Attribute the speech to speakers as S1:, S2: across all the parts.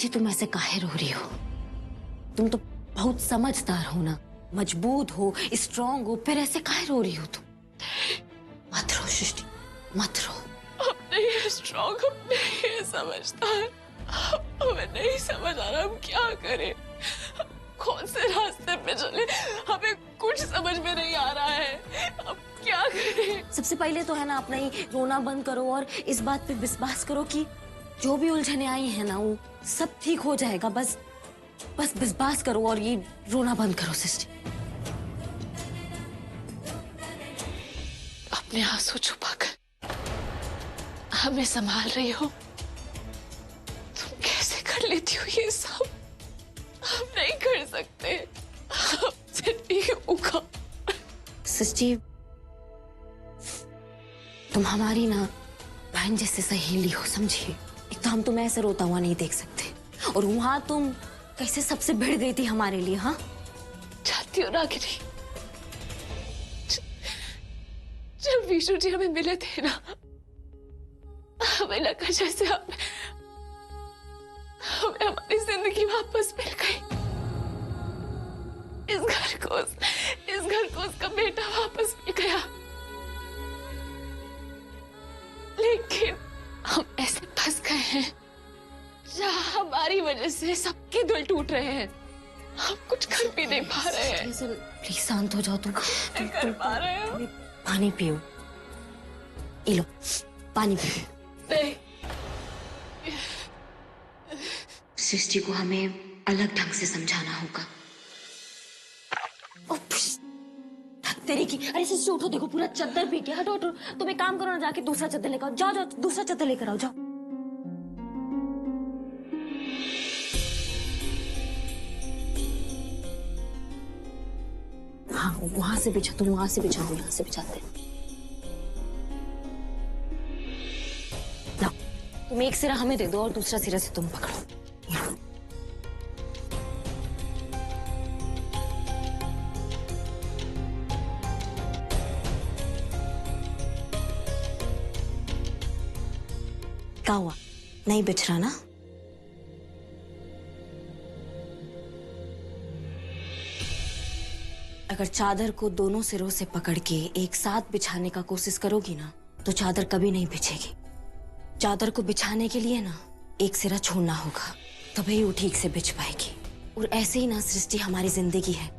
S1: सृष्टि तुम ऐसे काहे रो रही हो? तुम तो बहुत समझदार हो ना, मजबूत हो, स्ट्रांग हो, फिर ऐसे काहे रो रही हो तुम? मत रो सृष्टि, मत रो।
S2: हम नहीं स्ट्रांग, हम नहीं समझदार, हमें नहीं समझ आ रहा हम क्या करें, कौन से रास्ते पे चले, हमें कुछ समझ में नहीं आ रहा है, अब क्या करें।
S1: सबसे पहले तो है ना अपना ही रोना बंद करो और इस बात पे विश्वास करो कि जो भी उलझने आई है ना वो सब ठीक हो जाएगा। बस विश्वास करो और ये रोना बंद करो सृष्टि।
S2: अपने आंसू छुपाकर हमें संभाल रही हो, तुम कैसे कर लेती हो ये सब? हम नहीं कर सकते,
S1: सृष्टि तुम हमारी ना बहन जैसे सहेली हो, समझिए। एक तो हम तुम्हें ऐसे रोता हुआ नहीं देख सकते और वहां तुम कैसे सबसे भिड़ गई थी हमारे लिए। हाँ
S2: चाहती हो रागिनी, जब विशु जी हमें मिले थे ना, हमें लगा जैसे हमें हमारी जिंदगी वापस मिल गई। इस घर को उसका बेटा वापस मिल गया। लेकिन हम ऐसे फंस गए हैं जहां हमारी वजह से सबके दिल टूट रहे हैं, हम कुछ कर भी नहीं पा रहे हैं।
S1: प्लीज शांत हो जाओ तुम।
S2: कर पा रहे हो?
S1: पानी पियो, ये लो पानी पियो।
S2: नहीं,
S1: सृष्टि को हमें अलग ढंग से समझाना होगा। तेरी की, अरे सृष्टि उठो, देखो पूरा चद्दर भीग गया। हटो हटो, तुम एक काम करो ना, जाके दूसरा चद्दर लेकर आओ। जाओ जाओ, दूसरा चद्दर लेकर आओ, जाओ। हाँ वहां से बिछा, तुम वहां से बिछाओ, यहाँ से बिछाते। लाओ, तुम एक सिरा हमें दे दो और दूसरा सिरा से तुम पकड़ो। क्या हुआ, नहीं बिछ रहा ना? अगर चादर को दोनों सिरों से पकड़ के एक साथ बिछाने का कोशिश करोगी ना तो चादर कभी नहीं बिछेगी। चादर को बिछाने के लिए ना एक सिरा छोड़ना होगा, तभी वो ठीक से बिछ पाएगी। और ऐसे ही ना सृष्टि हमारी जिंदगी है,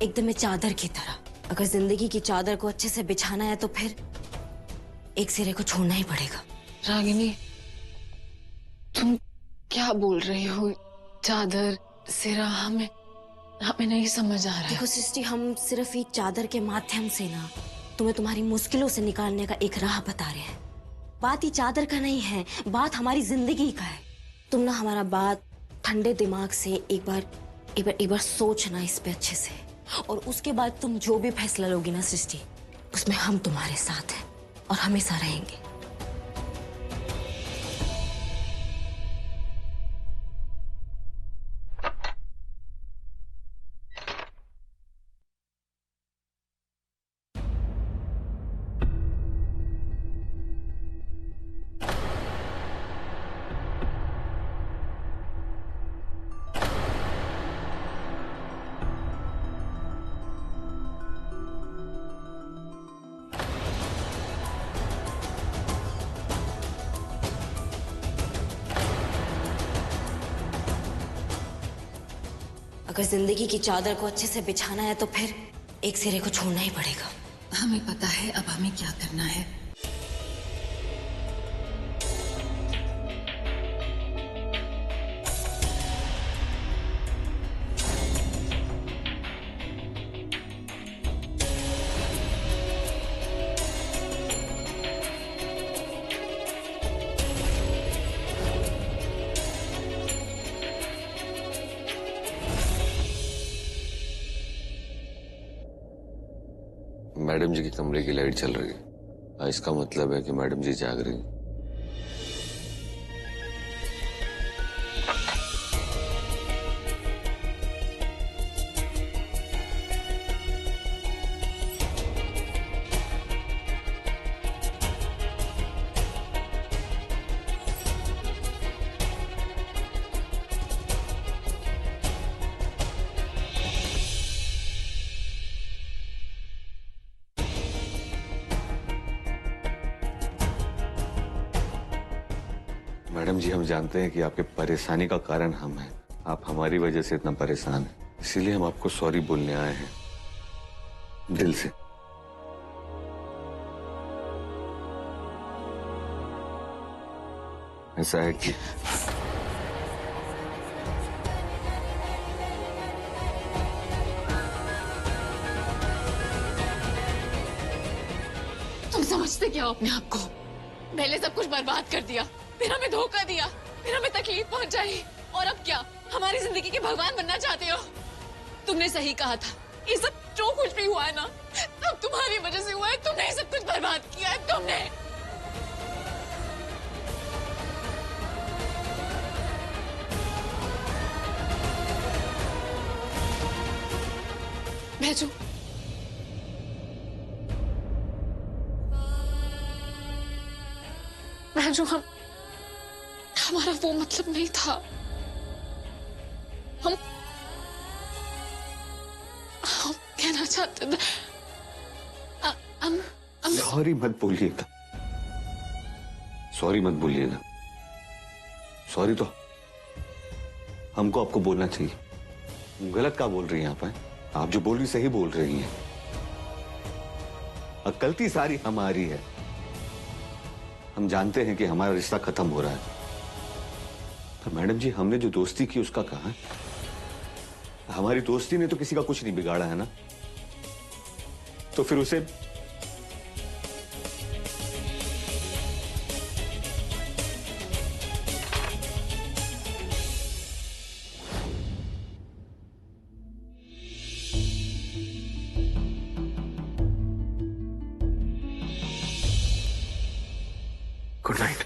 S1: एकदम चादर की तरह। अगर जिंदगी की चादर को अच्छे से बिछाना है तो फिर एक सिरे को छोड़ना ही पड़ेगा।
S2: रागिनी तुम क्या बोल रही हो? चादर, सिरा, हमें नहीं समझ आ रहा है।
S1: देखो सृष्टि, हम सिर्फ एक चादर के माध्यम से ना तुम्हें तुम्हारी मुश्किलों से निकालने का एक राह बता रहे हैं। बात ही चादर का नहीं है, बात हमारी जिंदगी का है। तुम ना हमारा बात ठंडे दिमाग से एक बार सोचना इस पे अच्छे से, और उसके बाद तुम जो भी फैसला लोगी ना सृष्टि, उसमें हम तुम्हारे साथ हैं और हमेशा रहेंगे। अगर जिंदगी की चादर को अच्छे से बिछाना है तो फिर एक सिरे को छोड़ना ही पड़ेगा।
S3: हमें पता है अब हमें क्या करना है।
S4: मैडम जी के कमरे की लाइट चल रही है, इसका मतलब है कि मैडम जी जाग रही हैं। मैडम जी, हम जानते हैं कि आपके परेशानी का कारण हम हैं। आप हमारी वजह से इतना परेशान हैं, इसीलिए हम आपको सॉरी बोलने आए हैं, दिल से। ऐसा है कि
S2: तुम समझते क्या हो अपने आप को? पहले सब कुछ बर्बाद कर दिया, फिर हमें धोखा दिया, फिर हमें तकलीफ पहुंचाई, और अब क्या हमारी जिंदगी के भगवान बनना चाहते हो? तुमने सही कहा था, ये सब जो कुछ भी हुआ है ना, सब तुम्हारी वजह से हुआ है। तुमने ये सब कुछ बर्बाद किया है, तुमने। भेजो। जो हमारा वो मतलब नहीं था। हम कहना चाहते थे।
S4: सॉरी मत बोलिएगा, सॉरी मत बोलिएगा। सॉरी तो हमको आपको बोलना चाहिए। गलत क्या बोल रही हैं आप जो बोल रही सही बोल रही हैं। गलती सारी हमारी है। हम जानते हैं कि हमारा रिश्ता खत्म हो रहा है, तो मैडम जी हमने जो दोस्ती की उसका कहा है? हमारी दोस्ती ने तो किसी का कुछ नहीं बिगाड़ा है ना, तो फिर उसे गुड नाइट।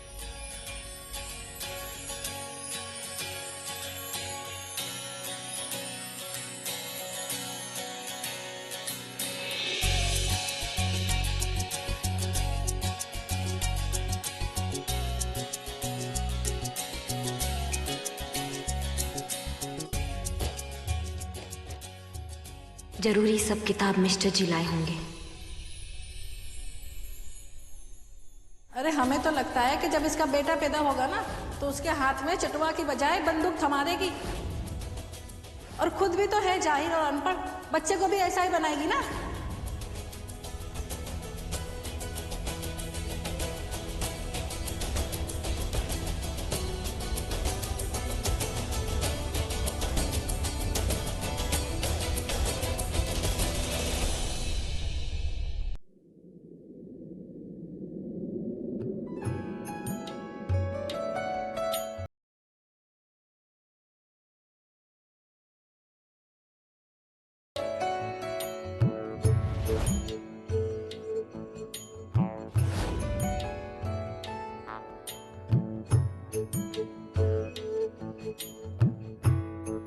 S1: जरूरी सब किताब मिस्टर जी लाए होंगे।
S5: अरे हमें तो लगता है कि जब इसका बेटा पैदा होगा ना, तो उसके हाथ में चटुआ की बजाय बंदूक थमा देगी। और खुद भी तो है जाहिल और अनपढ़, बच्चे को भी ऐसा ही बनाएगी ना।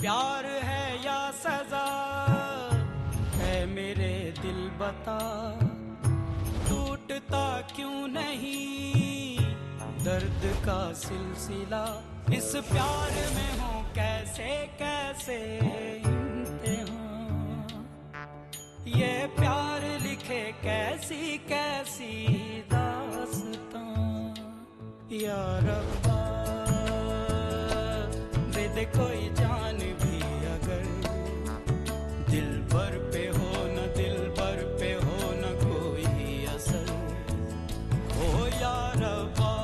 S6: प्यार है या सजा है मेरे दिल बता, टूटता क्यों नहीं दर्द का सिलसिला, इस प्यार में हो कैसे कैसे इम्तिहान, ये प्यार लिखे कैसी कैसी दास्तां, या रब्बा दे दे कोई जान भी अगर, दिल भर पे हो न दिल भर पे हो न कोई असर, हो या रब्बा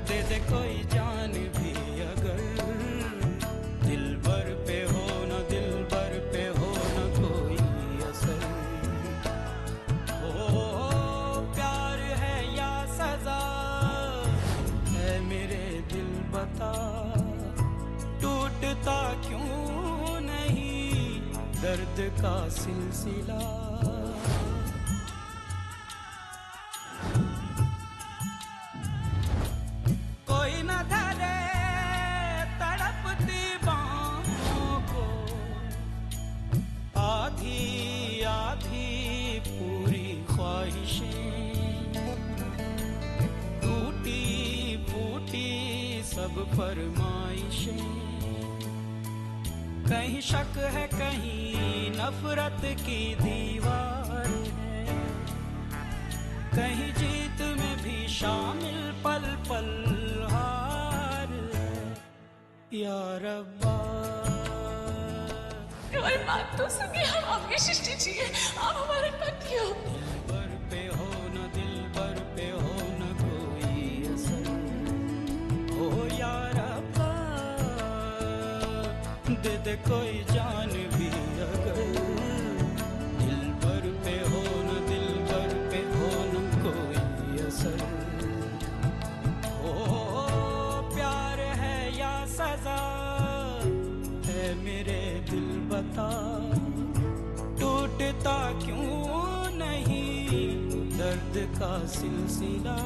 S6: दे दे कोई जान भी अगर, दिल भर पे हो न दिल भर पे हो न कोई असर, हो प्यार है या सजा है मेरे दिल बता, टूटता क्यों नहीं दर्द का सिलसिला। कोई न धरे तड़पती बाहों को, आधी आधी पूरी ख्वाहिशें, टूटी फूटी सब फरमाइशें, कहीं शक है कहीं नफरत की दीवार है, कहीं जीत में भी शामिल पल पल या रब्बा।
S2: हमारी बात तो सुनिए, हम आपकी सृष्टि चाहिए, आप हमारे पति हो।
S6: दिलबर पे हो न दिलबर पे हो न कोई असर, हो या रब्बा दे दे कोई जान भी अगर, दिलबर पे हो न दिलबर पे हो न कोई असर, हो प्यार है या सजा है मेरे दिल बता, टूटता क्यों नहीं दर्द का सिलसिला।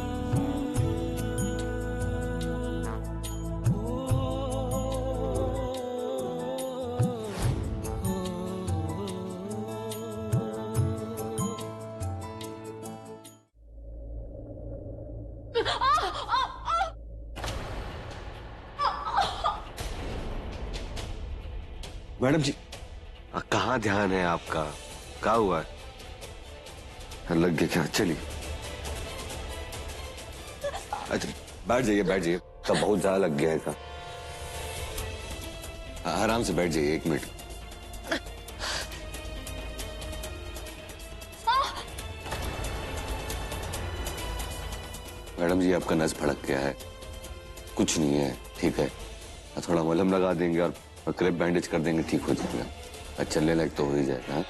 S4: मैडम जी कहाँ ध्यान है आपका? क्या हुआ है? लग गया क्या? चलिए अच्छा बैठ जाइए बैठ जाइए, तब बहुत ज्यादा लग गया है का। आराम से बैठ जाइए, 1 मिनट। मैडम जी आपका नस फड़क गया है, कुछ नहीं है, ठीक है। थोड़ा मलहम लगा देंगे और क्रेप बैंडेज कर देंगे, ठीक हो जाएगा। चलने लायक तो हो ही जाएगा। हाँ?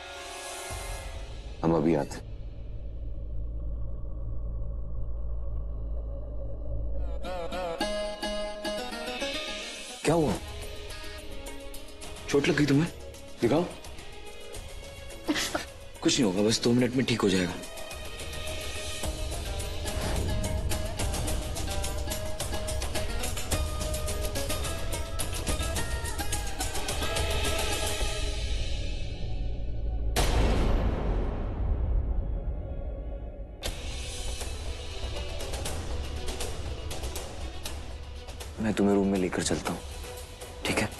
S4: हम अभी आते। क्या हुआ?
S7: चोट लग गई तुम्हें? दिखाओ। कुछ नहीं होगा, बस 2 मिनट में ठीक हो जाएगा। मैं तुम्हें रूम में लेकर चलता हूँ, ठीक है?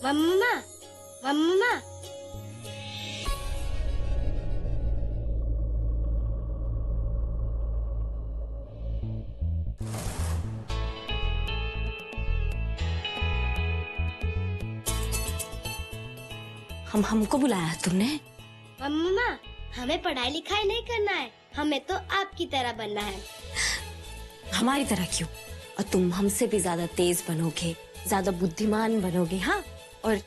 S8: मम्मा मम्मा
S1: हमको बुलाया तुमने?
S8: मम्मा हमें पढ़ाई लिखाई नहीं करना है, हमें तो आपकी तरह बनना है।
S1: हमारी तरह क्यों? और तुम हमसे भी ज्यादा तेज बनोगे, ज्यादा बुद्धिमान बनोगे। हाँ, और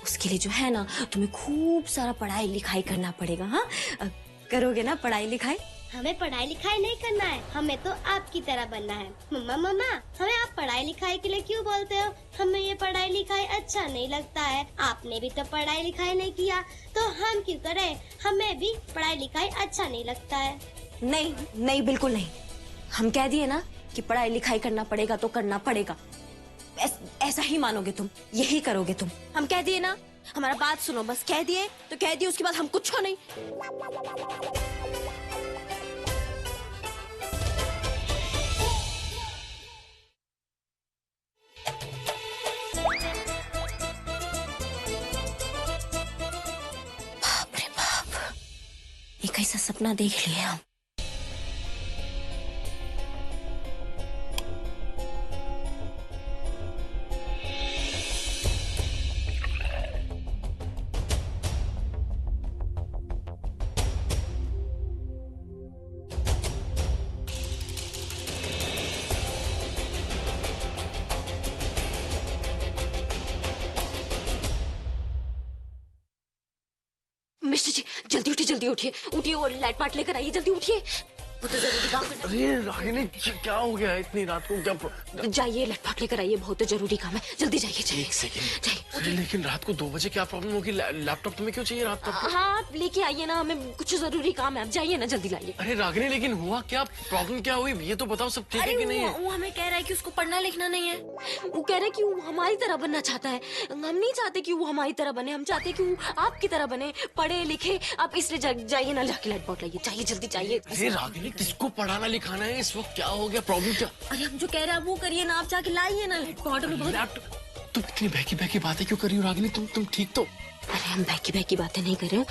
S1: उसके लिए जो है ना, तुम्हें खूब सारा पढ़ाई लिखाई करना पड़ेगा। हाँ, करोगे ना पढ़ाई लिखाई?
S8: हमें पढ़ाई लिखाई नहीं करना है, हमें तो आपकी तरह बनना है। मम्मा मम्मा हमें आप पढ़ाई लिखाई के लिए क्यों बोलते हो? हमें ये पढ़ाई लिखाई अच्छा नहीं लगता है। आपने भी तो पढ़ाई लिखाई नहीं किया, तो हम क्यों करें? हमें भी पढ़ाई लिखाई अच्छा नहीं लगता है।
S1: नहीं नहीं, बिल्कुल नहीं। हम कह दिए ना कि पढ़ाई लिखाई करना पड़ेगा तो करना पड़ेगा। ऐसा ही मानोगे तुम, यही करोगे तुम। हम कह दिए ना, हमारा बात सुनो, बस कह दिए तो कह दिए, उसके बाद हम कुछ हो नहीं। बाप रे बाप, ये कैसा सपना देख लिया हम। मिस्टर जी जल्दी उठिए, जल्दी उठिए, उठिए और लाइट पार्ट लेकर आइए, जल्दी उठिए। वो तो जरूरी काम करना
S9: अरे रागिनी क्या हो गया है इतनी रात को? क्या
S1: जाइए लैपटॉप लेकर आइए, बहुत जरूरी काम है, जल्दी जाइए जाइए।
S9: एक सेकंड।
S1: जाइए।
S9: अरे लेकिन रात को 2 बजे क्या प्रॉब्लम होगी? लैपटॉप तुम्हें क्यों चाहिए रात को?
S1: हाँ आप लेके आइए ना, हमें कुछ जरूरी काम है, आप जाइए ना, जल्दी लाइए।
S9: अरे रागिनी लेकिन हुआ क्या? प्रॉब्लम क्या हुई ये तो बताओ, सब ठीक है कि नहीं है?
S1: वो हमें कह रहा है कि उसको पढ़ना लिखना नहीं है। वो कह रहा है कि वो हमारी तरह बनना चाहता है। हम नहीं चाहते कि वो हमारी तरह बने, हम चाहते हैं कि वो आपकी तरह बने, पढ़े लिखे। आप इसलिए जाइए ना, जाके लैपटॉप लाइए, जाइए जल्दी जाइए।
S9: अरे रागिनी किसको पढ़ाना लिखाना है इस वक्त? क्या हो गया? प्रॉब्लम क्या?
S1: अरे हम जो कह रहे हैं वो करिए ना, आप जाके लाइए ना लैपटॉप में।
S9: लैपटॉप तुम इतनी बहकी बातें क्यों कर रही हो रागिनी? तुम ठीक तो?
S1: अरे हम बहकी बातें नहीं कर रहे हैं।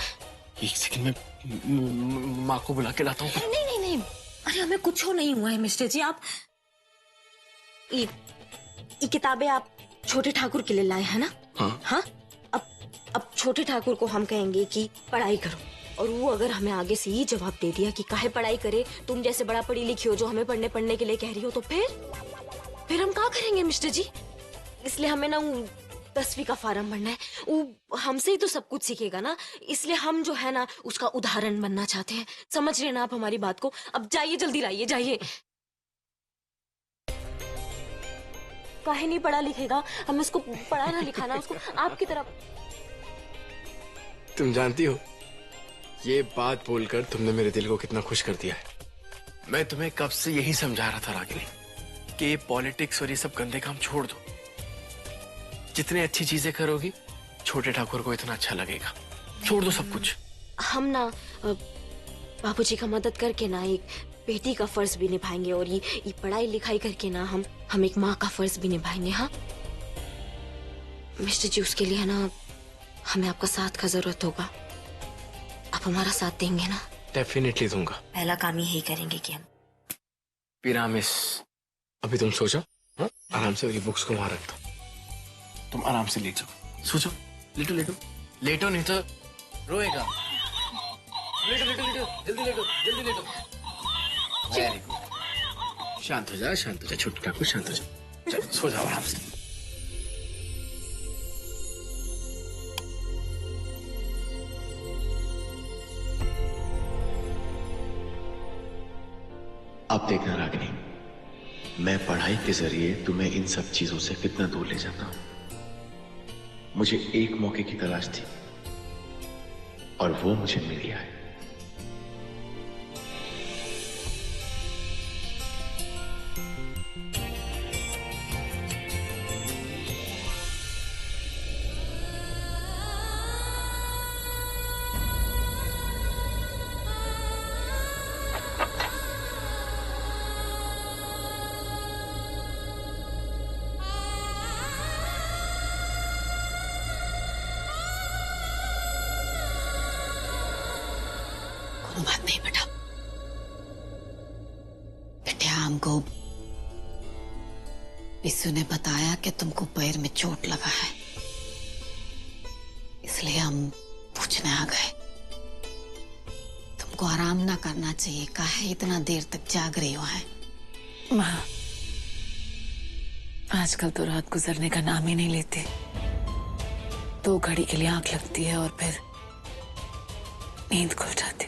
S9: एक सेकंड में माँ को बुला के लाता हूँ।
S1: नहीं, अरे हमें कुछ नहीं हुआ है मिस्टर जी। आप ये किताबें आप छोटे ठाकुर के लिए लाए हैं ना? हाँ। अब छोटे ठाकुर को हम कहेंगे कि पढ़ाई करो, और वो अगर हमें आगे से ये जवाब दे दिया कि काहे पढ़ाई करे, तुम जैसे बड़ा पढ़ी लिखी हो जो हमें पढ़ने के लिए कह रही हो, तो फिर हम क्या करेंगे मिस्टर जी? इसलिए हमें ना 10वीं का फार्म भरना है। वो हमसे ही तो सब कुछ सीखेगा ना, इसलिए हम जो है ना उसका उदाहरण बनना चाहते हैं। समझ रहे ना आप हमारी बात को? अब जाइए जल्दी लाइए, जाइए। काहे नहीं पढ़ा लिखेगा? हमें उसको पढ़ाना लिखाना, उसको आपकी तरफ।
S9: तुम जानती हो ये बात बोलकर तुमने मेरे दिल को कितना खुश कर दिया है। मैं तुम्हें कब से यही समझा रहा था रागिनी कि ये पॉलिटिक्स और ये सब गंदे काम छोड़ दो। जितनी अच्छी चीजें करोगी छोटे ठाकुर को इतना अच्छा लगेगा। छोड़ दो सब कुछ।
S1: हम ना बाबूजी का मदद करके ना एक बेटी का फर्ज भी निभाएंगे, और ये पढ़ाई लिखाई करके ना हम एक माँ का फर्ज भी निभाएंगे। हाँ मिस्टर जी, उसके लिए ना हमें आपका साथ का जरूरत होगा। आप हमारा साथ देंगे ना?
S9: डेफिनेटली दूंगा।
S1: पहला काम यही करेंगे कि हम
S9: पिरामिस। अभी तुम सोचो, हाँ? आराम से ये बुक्स को वहां रख दो। तुम आराम से लेट जाओ, सोचो। लेटो नहीं तो रोएगा। लेटो जल्दी लेटो। Very good. शांत हो जा छोटे ठाकुर, शांत हो जा। चलो सो जाओ आराम से।
S10: अब देखना रागिनी, मैं पढ़ाई के जरिए तुम्हें इन सब चीजों से कितना दूर ले जाता हूं। मुझे एक मौके की तलाश थी और वो मुझे मिल गया है।
S3: बात नहीं बेटा, हमको विशु ने बताया कि तुमको पैर में चोट लगा है, इसलिए हम पूछने आ गए। तुमको आराम ना करना चाहिए, काहे इतना देर तक जाग रही हो? है
S11: माँ, आजकल तो रात गुजरने का नाम ही नहीं लेते। 2 घड़ी के लिए आंख लगती है और फिर नींद खुल जाती।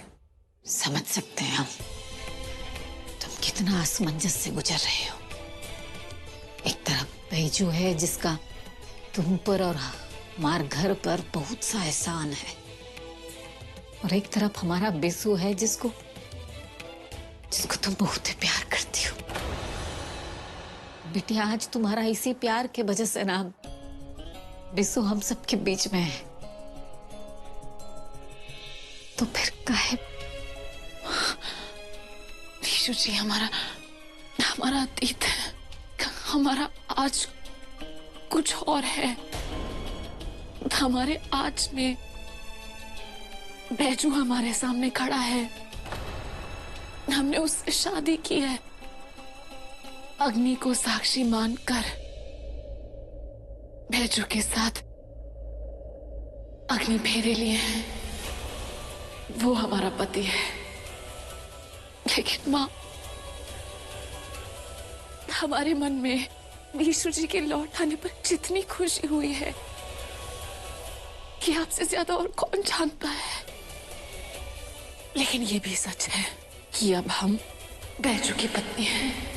S3: समझ सकते हैं हम तुम कितना असमंजस से गुजर रहे हो। एक तरफ बैजू है जिसका तुम पर और हमारे घर पर बहुत सा एहसान है, और एक तरफ हमारा बिसु है जिसको तुम बहुत ही प्यार करती हो। बेटी, आज तुम्हारा इसी प्यार के वजह से ना बिसु हम सबके बीच में है, तो फिर काहे?
S11: विशु जी हमारा अतीत है, हमारा आज कुछ और है। हमारे आज में बैजू हमारे सामने खड़ा है, हमने उससे शादी की है, अग्नि को साक्षी मानकर बैजू के साथ अग्नि फेरे लिए हैं। वो हमारा पति है। लेकिन माँ, हमारे मन में विशु जी के लौट आने पर जितनी खुशी हुई है कि आपसे ज्यादा और कौन जानता है। लेकिन ये भी सच है कि अब हम बैजू की पत्नी है।